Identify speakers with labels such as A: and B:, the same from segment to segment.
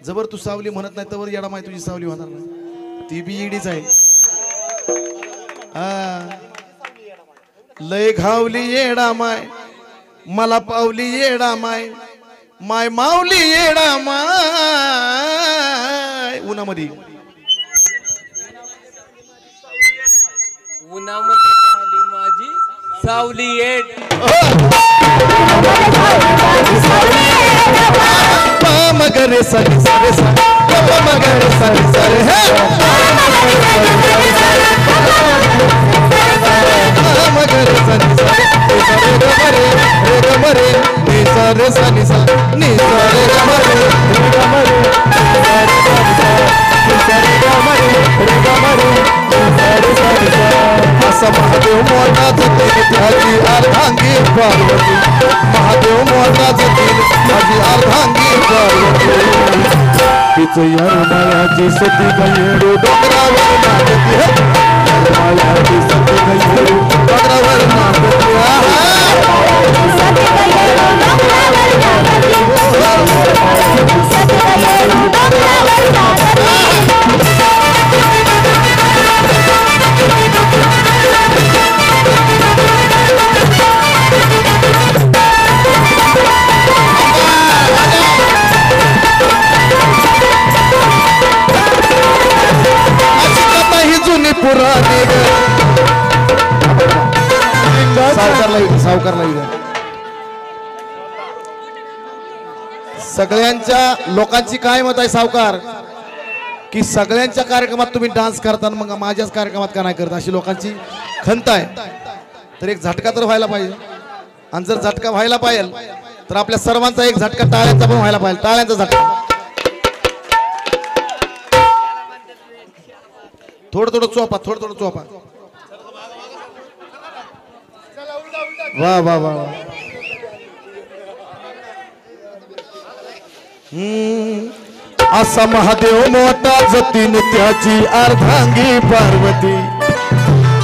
A: जबर तू सावली म्हणत नाही तर येडा माय तुझी सावली होणार नाही. ती बी ईडीच आहे. लय घावली येडा माय मला पावली येडा माय माय मावली येडा माय. उन्हामध्ये
B: झाली माझी सावली येड.
A: मगरे सरे सरे सरे मगरे सरे सरे मगरे सरे सरे रे गमरे नि सरे सनि सा नि सरे गमरे रे गमरे सरे गमरे रे गमरे सरे सरे सा. असा महादेव मोठा जतीन त्याची अर्धांगी पार्वती. महादेव मोठा जतीन माझी अर्धांगी पार्वती. तिचं यरमायाची सती गयेडू डोंगरावर नाचती. यरमायाची सती गयेडू डोंगरावर नाचती. सती गयेडू डोंगरावर नाचती. सती गयेडू डोंगरावर नाचती. सावकारला सगळ्यांच्या लोकांची काय मत आहे सावकार की सगळ्यांच्या कार्यक्रमात तुम्ही डान्स करता मग माझ्याच कार्यक्रमात का नाही करता अशी लोकांची खंत आहे. तर एक झटका तर व्हायला पाहिजे. आणि जर झटका व्हायला पाहिजे तर आपल्या सर्वांचा एक झटका टाळ्यांचा पण व्हायला पाहिजे. टाळ्यांचा झटका थोडं थोडं चोपा थोडं थोडं चोपा. वा वा वा वा. असा महादेव मोठा जतीन त्याची अर्धांगी पार्वती.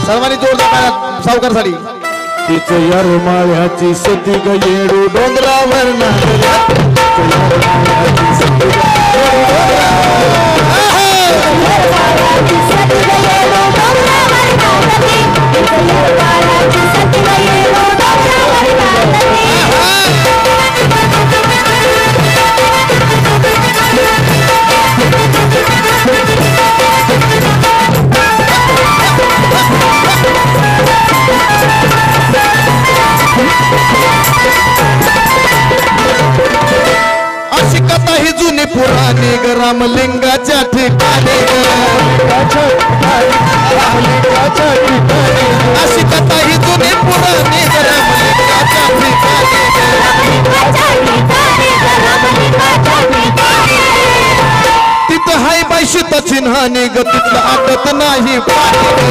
A: सर्वांनी जोरदार सावकारसाठी. तिचं यरमाळ्याची सती गयेडू डोंगरावर नाचती. अशी कथा ही जुनी पुराणी रामलिंगाच्या ठिकाणी. अशी कथा ही जुनी पुराणी रामलिंगाच्या ठिकाणी. तिथं हाय बायशीता चिन्हानी ग तिथलं आटत नाही पाणी.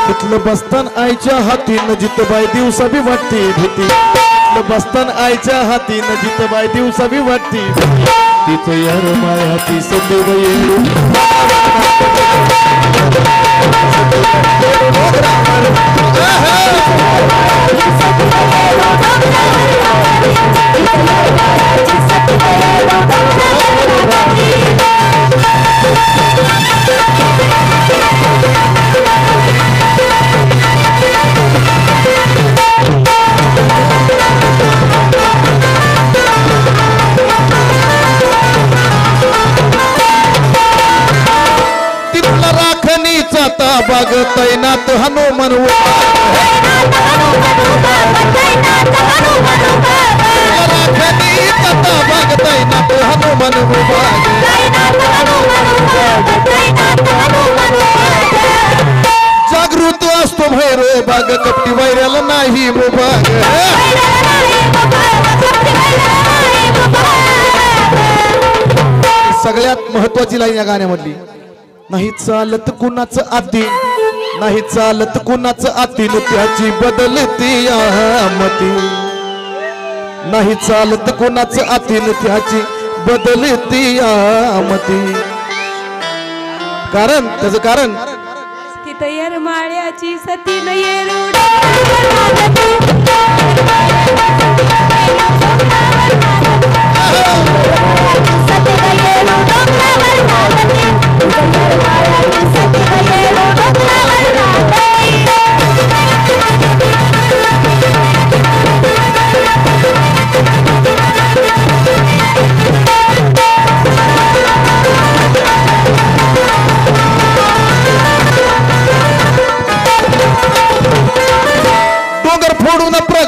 A: तिथलं बसतान आईच्या हातीन जितबाई दिवसा बी वाटते भीती. बसतान आईच्या हातीन जितबाई दिवसा बी वाटते. तिचं यरमायाची सती गयेडू बाग तैनात हनुमान. बाग तैनात हनुमान. जागृत असतो भैरो बाग कपटी वैऱ्याला नाही मुभाग. सगळ्यात महत्वाची लाईन या गाण्यामधली. नाही चालत कुणाचं आती नाही चालत कुणाचं आतीन त्याची बदलती मती. नाही चालत कुणाचं आतीन त्याची बदलती मती. कारण त्याचं कारण
C: तिथं यरमाळ्याची सती न येरूड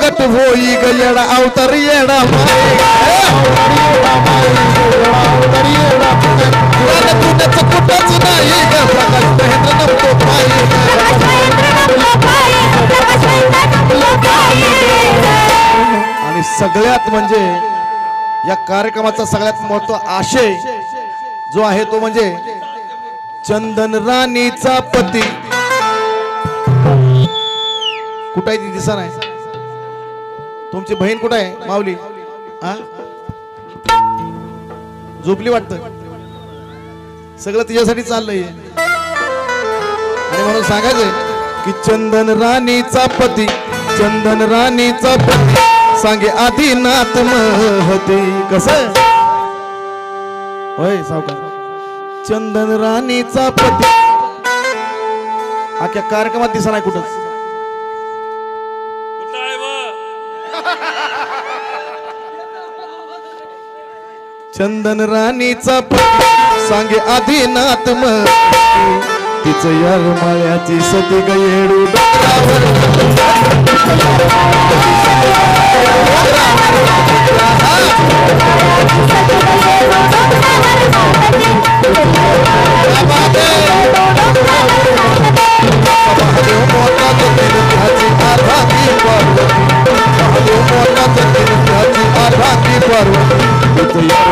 A: प्रगट होई ग येडा अवतार येडा कुठंच नाही ग प्रकाश महेंद्र नव्हतो आणि सगळ्यात म्हणजे या कार्यक्रमाचा सगळ्यात मोठा आशय जो आहे तो म्हणजे चंदन राणीचा पती कुठं आहे ती दिसा नाही तुमची बहीण कुठं आहे माऊली हा झोपली वाटतं सगळं तिच्यासाठी चाललंय आणि म्हणून सांगायचंय की चंदन राणीचा पती चंदन राणीचा पती सांगे आदिनाथ महती कसं होय सावकार चंदन राणीचा पती अख्या कार्यक्रमात दिसा नाही कुठंच चंदन राणीचा पती सांगे आदिनाथ महती तिचं या माळ्याची सती ग येडू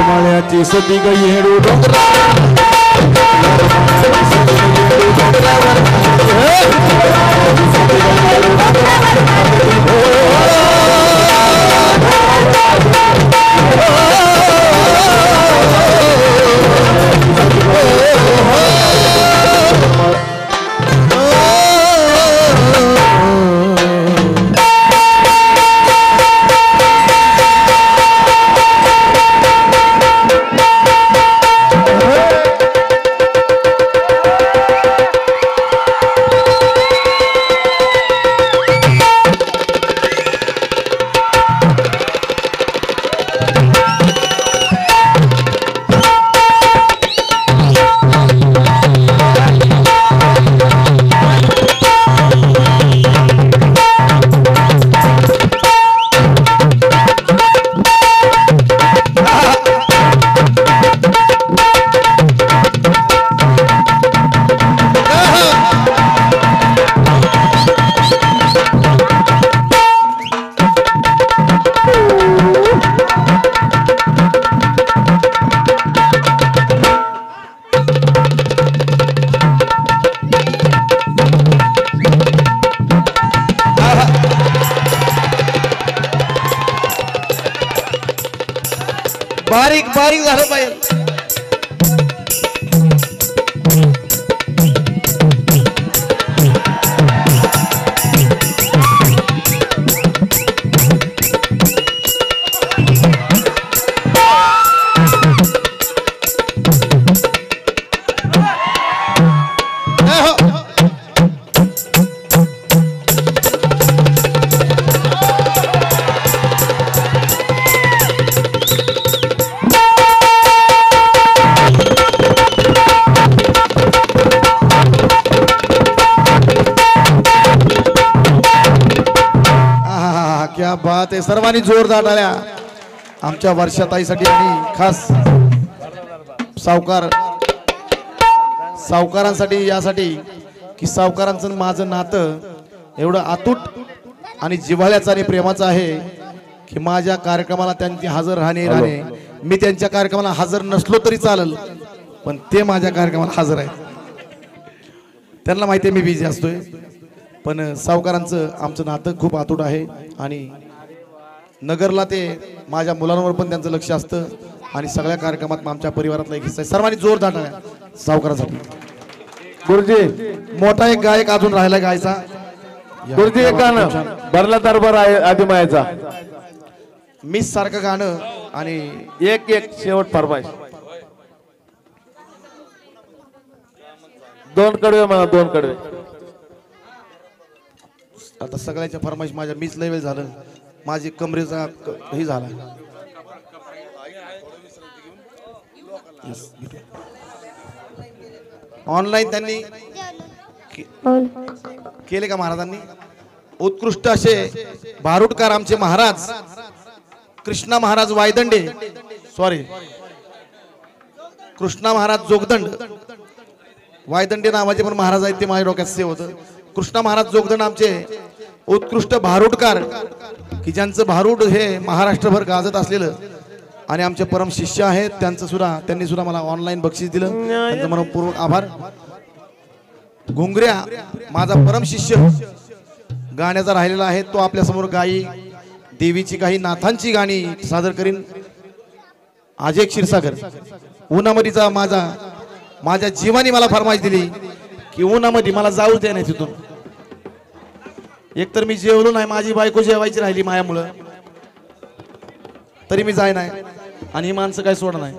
A: माळ्याची सती ग येडू बारीक बारीक झालं पाहिजे क्या बात आहे सर्वांनी जोरदार टाळ्या आमच्या वर्षाताईसाठी आणि खास सावकारांसाठी यासाठी की सावकारांचं माझं नातं एवढं अतूट आणि जिव्हाळ्याचं आणि प्रेमाचं आहे की माझ्या कार्यक्रमाला त्यांची हजर राहणे मी त्यांच्या कार्यक्रमाला हजर नसलो तरी चालेल पण ते माझ्या कार्यक्रमाला हजर आहेत त्यांना माहिती आहे मी बिझी असतोय पण सावकारांचं आमचं नातं खूप अतूट आहे आणि नगरला ते माझ्या मुलांवर पण त्यांचं लक्ष असतं आणि सगळ्या कार्यक्रमात आमच्या परिवारातला एक हिस्सा आहे सर्वांनी जोरदार टाळ्या सावकारासाठी
C: गुरुजी
A: मोठा एक गायक अजून राहिला गायचा
C: गुरुजी एक गाणं भरला दरबार आदिमायाचा
A: मिस सारखं गाणं आणि
C: एक एक शेवट फरमाईश दोन कडवे मला दोन कडवे
A: आता सगळ्यांच्या फरमाईश माझ्या मीच लय वेळ झालं माझी कमरेचा हे झाला ऑनलाईन त्यांनी केले का महाराजांनी उत्कृष्ट असे भारुडकार आमचे महाराज कृष्णा महाराज वायदंडे, सॉरी कृष्णा महाराज जोगदंड, वायदंडे नावाचे पण महाराज आहेत ते माझ्या डोक्यात सेव होतं. कृष्णा महाराज जोगदंड आमचे उत्कृष्ट भारुडकार की ज्यांचं भारूड हे महाराष्ट्रभर गाजत असलेलं आणि आमचे परम शिष्य आहेत. त्यांनी सुद्धा मला ऑनलाईन बक्षीस दिलं, त्यांचं मनपूर्वक आभार. घुंगऱ्या माझा परम शिष्य गाण्याचा राहिलेला आहे, तो आपल्या समोर गाई देवीची काही नाथांची गाणी सादर करीन. अजय क्षीरसागर उन्हामधीचा माझ्या जीवानी मला फरमाईश दिली की उन्हामध्ये मला जाऊ दे नाही तिथून. एकतर मी जेवलो नाही, माझी बायको जेवायची राहिली मायामुळं, तरी मी जाय नाही आणि ही माणसं काय सोड नाही.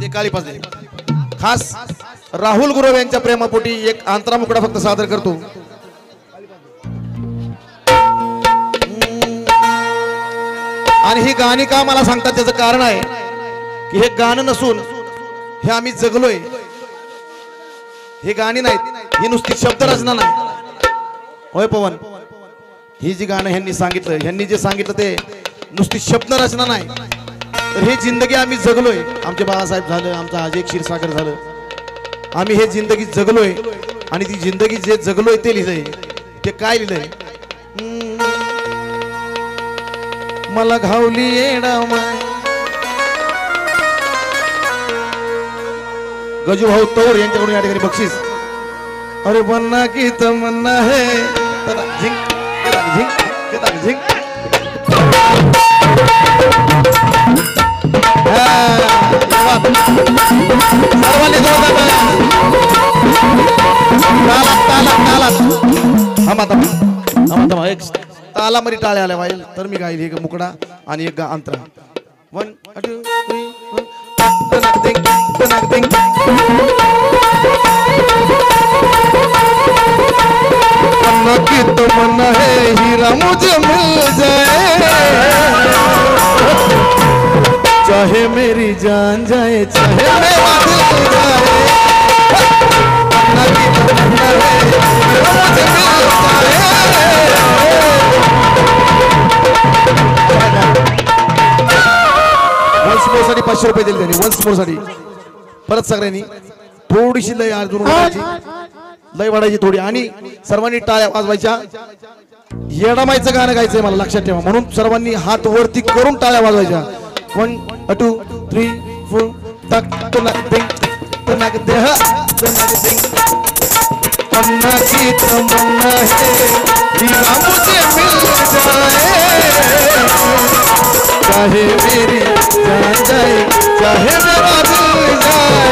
A: ते काळी पाजले. खास राहुल गुरव यांच्या प्रेमापोटी एक आंतरामुकडा फक्त सादर करतो. आणि ही गाणी का मला सांगतात त्याचं कारण आहे की हे गाणं नसून हे आम्ही जगलोय. हे गाणी नाहीत, ही नुसती शब्दरचना नाही. होय पवन, ही जी गाणं ह्यांनी जे सांगितलं ते नुसती शब्दरचना नाही, तर हे जिंदगी आम्ही जगलोय. आमचे बाळासाहेब झालं, आमचा अजय क्षीरसागर झालं, आम्ही हे जिंदगी जगलोय. आणि ती जिंदगी जे जगलोय ते लिहिलंय. ते काय लिहिलंय? मला घावली येडा माय. गजू भाऊ तोर यांच्याकडून या ठिकाणी बक्षीस. अरे बन्ना की तमन्ना है झिंक झिंक झिंक. सर्वांनी एक तालामध्ये टाळ्या आल्या पाहिजे तर मी गाईल. एक मुकडा आणि एक अंतरा. 1 2 3 की तमन्ना है हीरा मुझे मिल जाए, चाहे मेरी जान जाए चाहे मेरा दिल जाए. तमन्ना की तमन्ना है हीरा मुझे मिल जाए. वन्स मोर साठी 500 रुपये दिले त्यांनी. वन्स मोर साठी परत सगळ्यांनी थोडीशी लय अजून वाढायची, लय वाढायची थोडी, आणि सर्वांनी टाळ्या वाजवायच्या. येडामाईचं गाणं गायचंय मला, लक्षात ठेवा. म्हणून सर्वांनी हात वरती करून टाळ्या वाजवायच्या. 1 2 3 4 तक तनक दिंग तनक देह तनक दिंग. तमन्ना की तमन्ना है हीरा मुझे मिल जाए, चाहे मेरी जान जाए चाहे मेरा दिल जाए.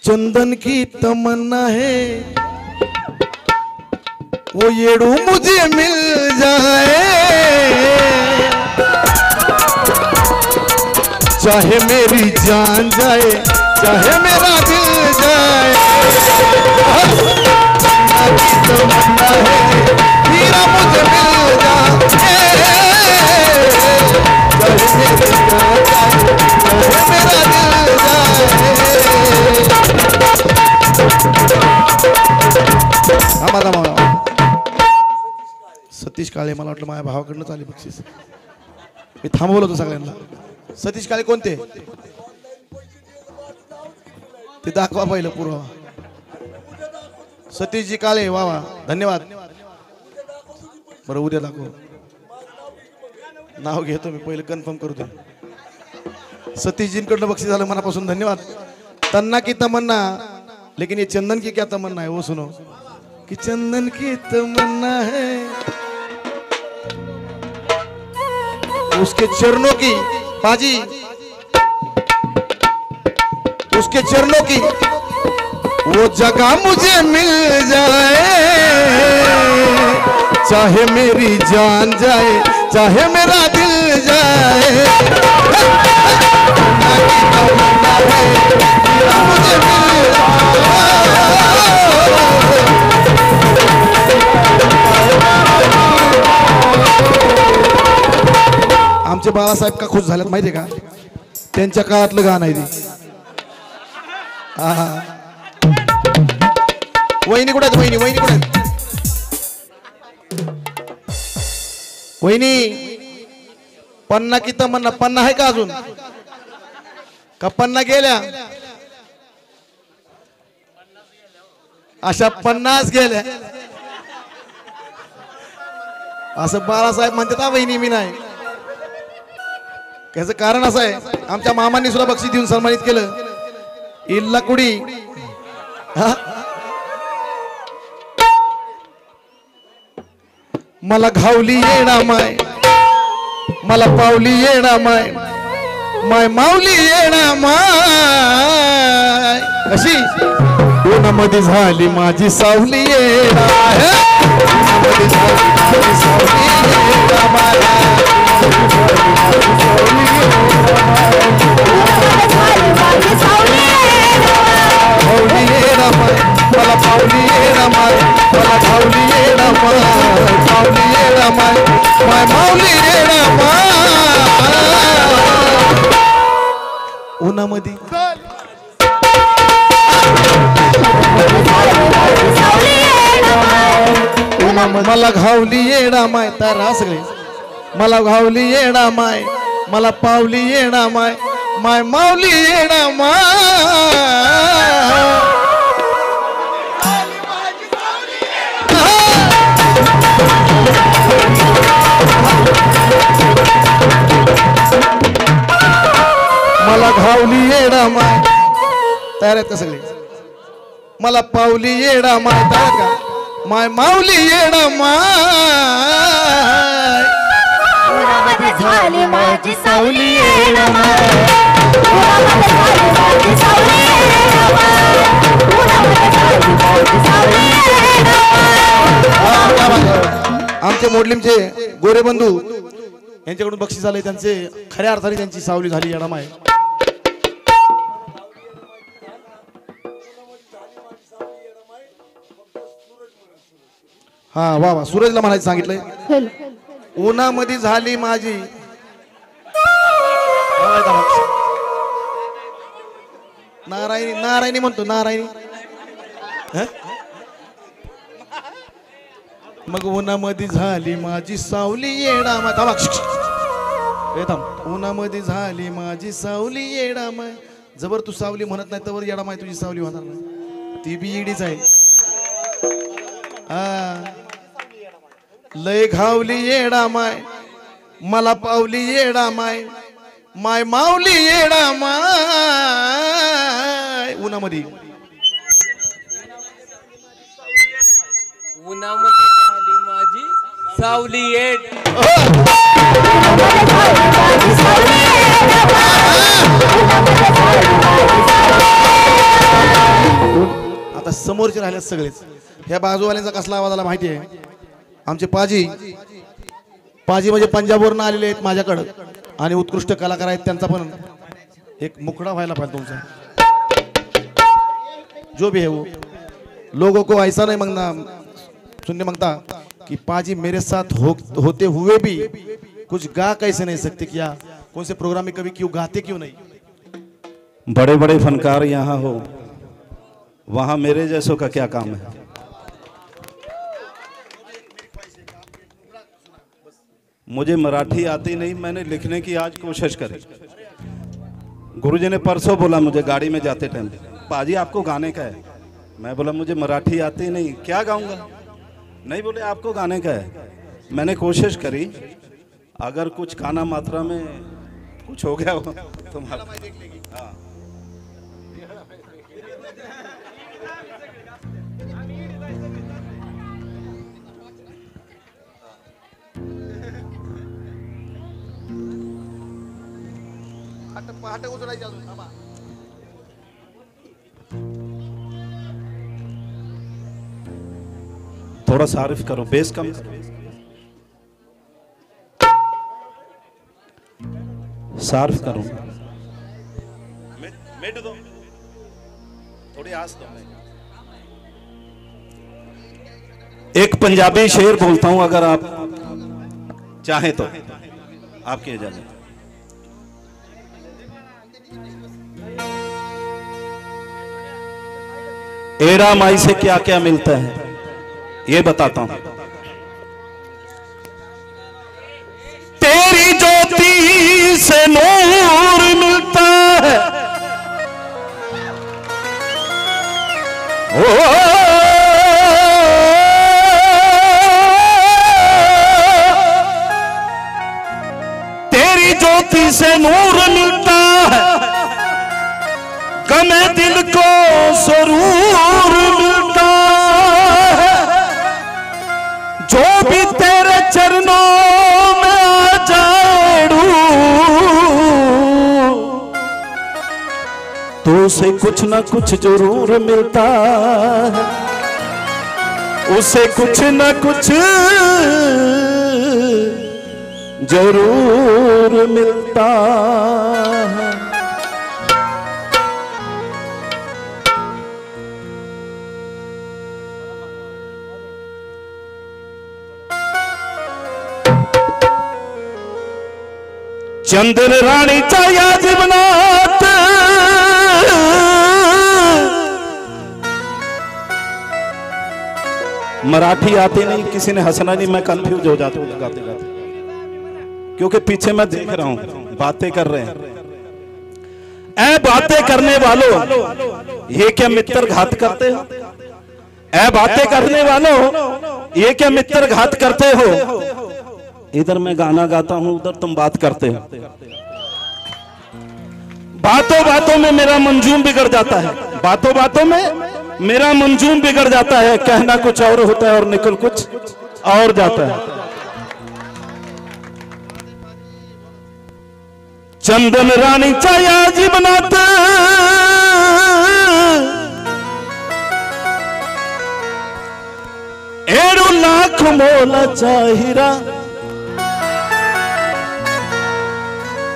A: चंदन की तमन्ना है वो येड़ू मुझे मिल जाए, चाहे मेरी जान जाए चाहे मेरा दिल जाए. तमन्ना है हीरा मुझे मिल जाए, चाहे मेरी जान जाए चाहे मेरा दिल जाए. सतीश काळे, मला वाटलं माझ्या भावाकडनं आली बक्षीस. मी थांबवलं होतं सगळ्यांना. सतीश काळे कोणते ते दाखवा पहिलं पूर्व. सतीशजी काळे, वा वा, धन्यवाद. बरं उद्या दाखव. नाव घेतो मी, पहिलं कन्फर्म करू दे. सतीशजींकडनं बक्षीस झालं, मनापासून धन्यवाद. तन्ना की तमन्ना, लेकिन ये चंदन की क्या तमन्ना है वो सुनो. कि चंदन की तमन्ना है उसके चरणों की, पाजी उसके चरणों की वो जगह मुझे मिल जाए, चाहे मेरी जान जाए चाहे मेरा दिल जाए, मुझे मिल आमचे बाळासाहेब का खुश झालेत माहितीये का? त्यांच्या काळातलं गाणं आहे ते. वहिनी कुठे आहेत? वहिनी वहिनी कुठे आहेत? वहिनी पन्ना किती म्हणणं? पन्ना आहे का अजून? का पन्ना गेल्या? अशा 50 गेल्या असं बाळासाहेब म्हणतात. वहिनी मी नाही. त्याचं कारण असं आहे, आमच्या मामांनी सुद्धा बक्षीस देऊन सन्मानित केलं. इल्ला कुडी मला घावली येणा माय, मला पावली येणा माय, माय मावली येणा माय. कशी उन्हामध्ये झाली माझी सावली येणा, उन्हामध्ये झाली माझी सावली येणा माय. पावली येणा माय, मला पावली येणा माय, मला घावली येणा माय, पावली येणा माय, माय मावली येणा माय. उन्हामध्ये मला घावली येणा माय. तर सगळे मला घावली येणा माय, मला पावली येणा माय, माय मावली येणा माय. मला घावली येणा माय. तयार आहेत का सगळे? मला पावली येणा माय. तयार आहेत का? माय मावली येणा माय.
D: झाली माझी सावली येणा माय, माझी सावली येणा माय, सावली येणा माय.
A: आमचे मोडलीमचे गोरे बंधू यांच्याकडून बक्षीस आले. त्यांचे खऱ्या अर्थाने त्यांची सावली झाली येणा माय. हा वा वा. सूरजला म्हणायचं सांगितलंय. उन्हामध्ये झाली माझी नारायणी. नारायणी म्हणतो नारायणी. मग उन्हामध्ये झाली माझी सावली येणा माय. थांब. उन्हामध्ये झाली माझी सावली येणा माय. जबर तू सावली म्हणत नाही तर येणा माय तुझी सावली होणार नाही. ती बी ईडीच आहे. लय घावली येणा माय, मला पावली येणा माय, माय मावली येणा माय. उन्हामध्ये
B: उन्हामध्ये झाली माझी सावली येड.
A: आता समोरचे राहिले सगळेच. ह्या बाजूवाल्यांचा कसला आवाज आला माहिती आहे? आमचे पाजी म्हणजे पंजाबवरून आलेले आहेत माझ्याकडं आणि उत्कृष्ट कलाकार आहेत. त्यांचा पण एक मुखडा व्हायला पाहिजे तुमचा. जो भी है वो लोगों को ऐसा नहीं मांगना सुनने मांगता कि पाजी मेरे साथ होते हुए भी कुछ गा कैसे नहीं सकते? क्या कौन से प्रोग्राम में कभी क्यों गाते क्यों नहीं?
E: बड़े बड़े फनकार यहाँ हो, वहाँ मेरे जैसों का क्या काम है? मुझे मराठी आती नहीं, मैंने लिखने की आज कोशिश करी। गुरुजी ने परसों बोला मुझे गाड़ी में जाते टाइम, पाजी आपको गाने का है। मैं बोला मुझे मराठी आती नहीं, क्या गाऊंगा? नहीं, बोले आपको गाने का है। मैंने कोशिश करी, अगर कुछ काना मात्रा में कुछ हो गया हो तो हाँ।
A: पहाटे उचलायची अजून थांबा.
E: थोड़ा सारिफ करो, बेस कम करो। सार्फ करूं, मिट दो, थोड़ी आस दो। एक पंजाबी शेर बोलता हूं, अगर आप चाहें तो, आपकी इजाजत। एड़ा माई से क्या क्या मिलता है ये बताता हूं। तेरी ज्योति से नूर मिलता है, ओ तेरी ज्योति से नूर मिलता है, गमे दिल को सुरूर मिलता है। जो भी तेरे चरणों में आ जाए तो उसे कुछ ना कुछ जरूर मिलता है, उसे कुछ ना कुछ जरूर मिलता है। चंदन रानी चाया जीवनाथ, मराठी आती नहीं, किसी ने हंसना नहीं, मैं कंफ्यूज हो जाता हूँ गाते गाते, क्योंकि पीछे मैं देख रहा हूं बातें कर रहे हैं। ऐ बातें करने वालों, ये क्या मित्र घात करते हो? ऐ बातें करने वालों, ये क्या मित्र घात करते हो? इधर मैं गाना गाता हूं, उधर तुम बात करते हो। बातों बातों में मेरा मंजूम बिगड़ जाता है, बातों बातों में मेरा मंजूम बिगड़ जाता है। कहना कुछ और होता है और निकल कुछ और जाता है। चंदन रानी चाया जीवनाथ, एड़ू लाख मोला चाहिरा।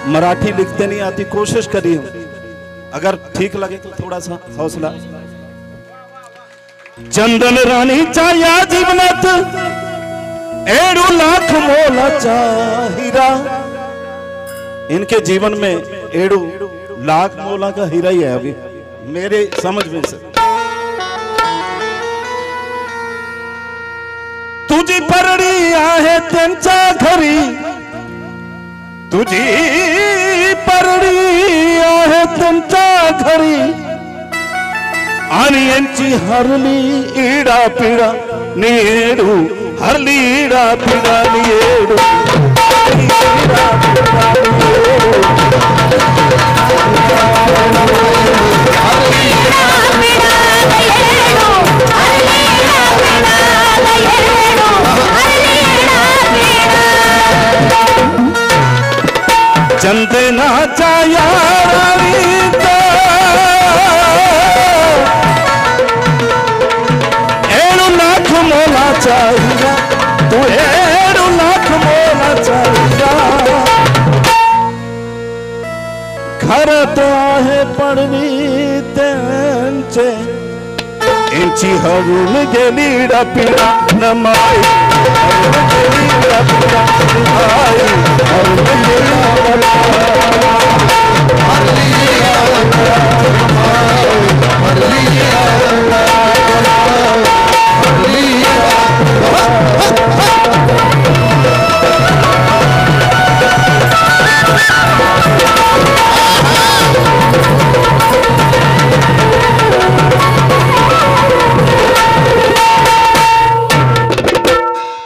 E: मराठी लिखते नहीं आती, कोशिश करिए, अगर ठीक लगे तो थोड़ा सा हौसला। चंदन रानी चाया जीवनाथ, एड़ू लाख मोला चाहिरा। इनके जीवन में एड़ू लाख मोला का हीरा ही है अभी मेरे समझ में से। तुझी परडी आहे त्यांच्या घरी, तुझी परडी आहे त्यांच्या घरी, आणि यांची हरली इडा पिडा नियेडू, हरली इडा पिडा नियेडू, इडा पिडा नियेडू। चंदनाच्या यारीत एड़ू लाख मोलाचा हिरा, तू एड़ू लाख मोलाचा हिरा। घरात आहे पडवी त्यांचे, यांची हरून गेली डापिडा नमाई, हरून गेली डापिडा नमाई, हरून गेली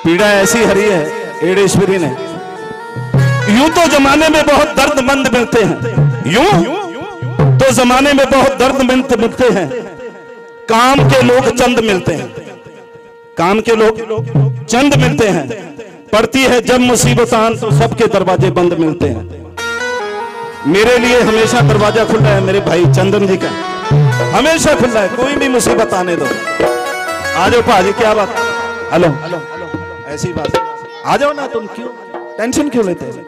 E: पीड़ा ऐसी हरी है एड़ेश्वरी ने। यूं तो जमाने में बहुत दर्दमंद मिलते हैं, यूं तो जमाने में बहुत दर्दमंद मिलते हैं। काम के लोग चंद मिलते हैं, काम के लोग चंद मिलते हैं। पड़ती है जब मुसीबत आन तो सबके दरवाजे बंद मिलते हैं। मेरे लिए हमेशा दरवाजा खुला है, मेरे भाई चंदन जी का हमेशा खुला है, कोई भी मुसीबत आने दो। आ जाओ भाजी, क्या बात, हेलो ऐसी बात, आ जाओ ना, तुम क्यों टेंशन क्यों लेते हैं?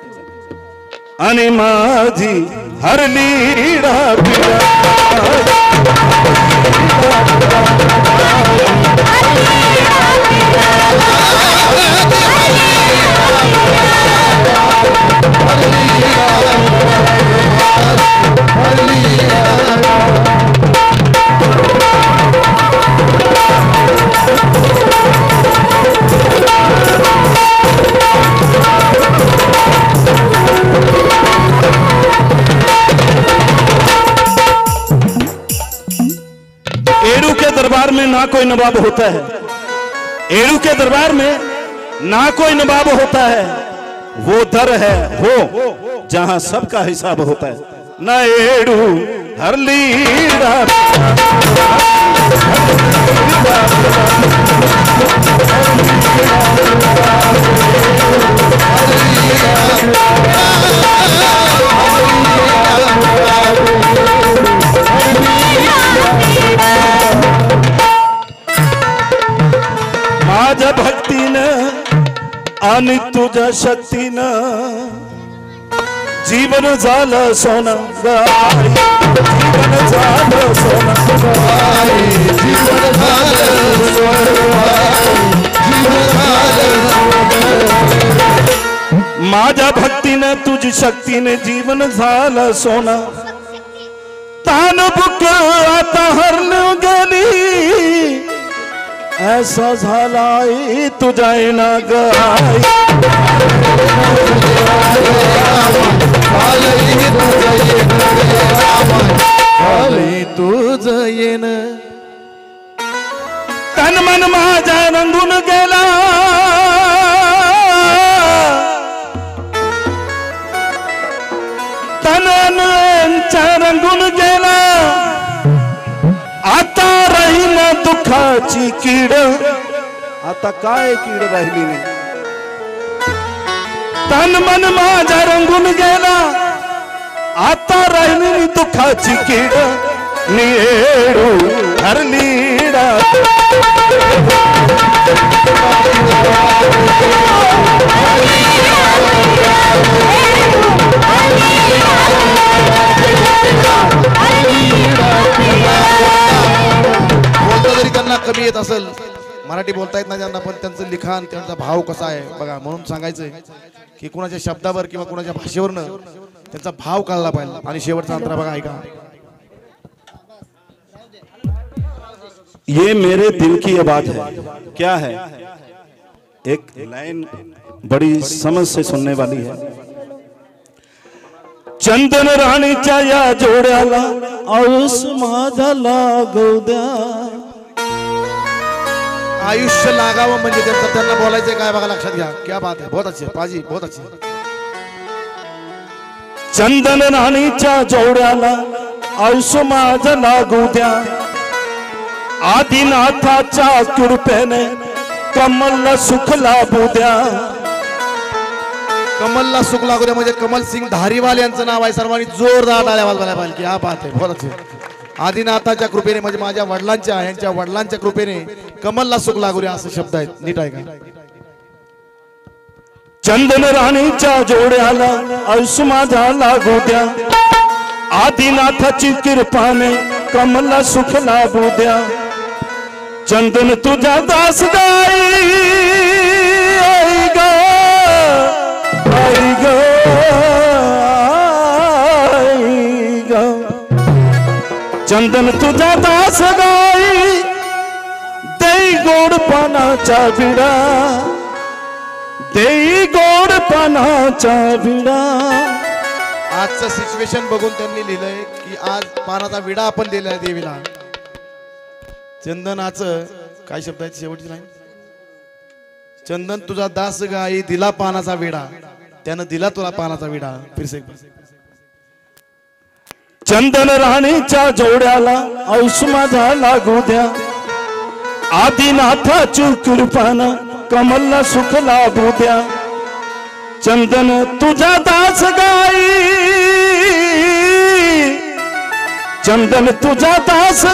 E: आणि माझी हरली राबिरा एड़ू के दरबार में ना कोई नवाब होता है, एड़ू के दरबार में ना कोई नवाब होता है, वो दर है हो जहां सबका हिसाब होता है। ना एड़ू हरली माझ्या भक्तीनं आणि तुझ्या शक्तीनं जीवन झालं सोनं गाई, जीवन झालं सोनं गाई, जीवन झालं सोनं गाई, जीवन झालं। माझ्या भक्तीनं तुझी शक्तीने जीवन झालं सोनं, तान बुक आता हरलं गेली, ऐसा झालाय तुझा ना गाय,
A: तुझ येन
E: तन मन माझा रंगून गेला, तनांचा रंगून गेला, आता राहील दुःखाची कीड, आता काय कीड राहिली नाही, तन मन माझा रंगून गेला, आता राहिली दुःखाची कीड, निळू हरलीडा
A: बोलता जरी त्यांना कमी येत असेल, मराठी बोलता येत नाही त्यांना, पण त्यांचं लिखाण त्यांचा भाव कसा आहे बघा, म्हणून सांगायचंय की कुणाच्या शब्दावर किंवा कुणाच्या भाषेवरनं त्यांचा भाव कळला पाहिजे। आणि शेवटचा अंतरा बघा, ऐका।
E: ये मेरे दिल की आवाज है, क्या है, एक लाइन बड़ी समझ से सुनने वाली है। चंदन राणीच्या या जोड्याला औस माझा लागू द्या,
A: आयुष्य लागावं म्हणजे त्यांना बोलायचंय काय बघा, लक्षात घ्या। क्या बात है, बहुत अच्छे पाजी, बहुत अच्छे।
E: चंदन राणीच्या जोड्याला औस माझा लागू द्या, आदिनाथाच्या कृपेने कमलला सुख लाभू द्या,
A: कमलला सुख लागू द्या म्हणजे कमल सिंग धारीवाल यांचं नाव आहे, सर्वांनी जोरदार टाळ्या वाजवायला पाहिजे। क्या बात है, बहुत अच्छे। आदिनाथाच्या कृपेने म्हणजे माझ्या वडिलांच्या, यांच्या वडिलांच्या कृपेने कमलला सुख लागू द्या, असे शब्द आहेत, नीट आहे का।
E: चंदन राणीच्या जोड्याला औस माझा लागू द्या, आदिनाथाची कृपाने कमलला सुख लाभू द्या, चंदन तुझा दास गाई, आई ग आई ग आई ग, चंदन तुझा दास गाई, देई गोड पानाचा विडा, देई गोड पानाचा विडा।
A: आजचं सिच्युएशन बघून त्यांनी लिहिलंय की आज पानाचा विडा आपण दिलाय देवीला। चंदनाचं काय शब्द आहेत शेवटची लाईन, चंदन तुझा दास गाई, दिला पानाचा विडा, त्यानं दिला तुला पानाचा विडा। फिर से
E: चंदन राणीच्या जोड्याला औस माझा लागू द्या, आदिनाथाची कृपानं कमलला सुख लाभू द्या, चंदन तुझा दास गाई, चंदन तुझा दास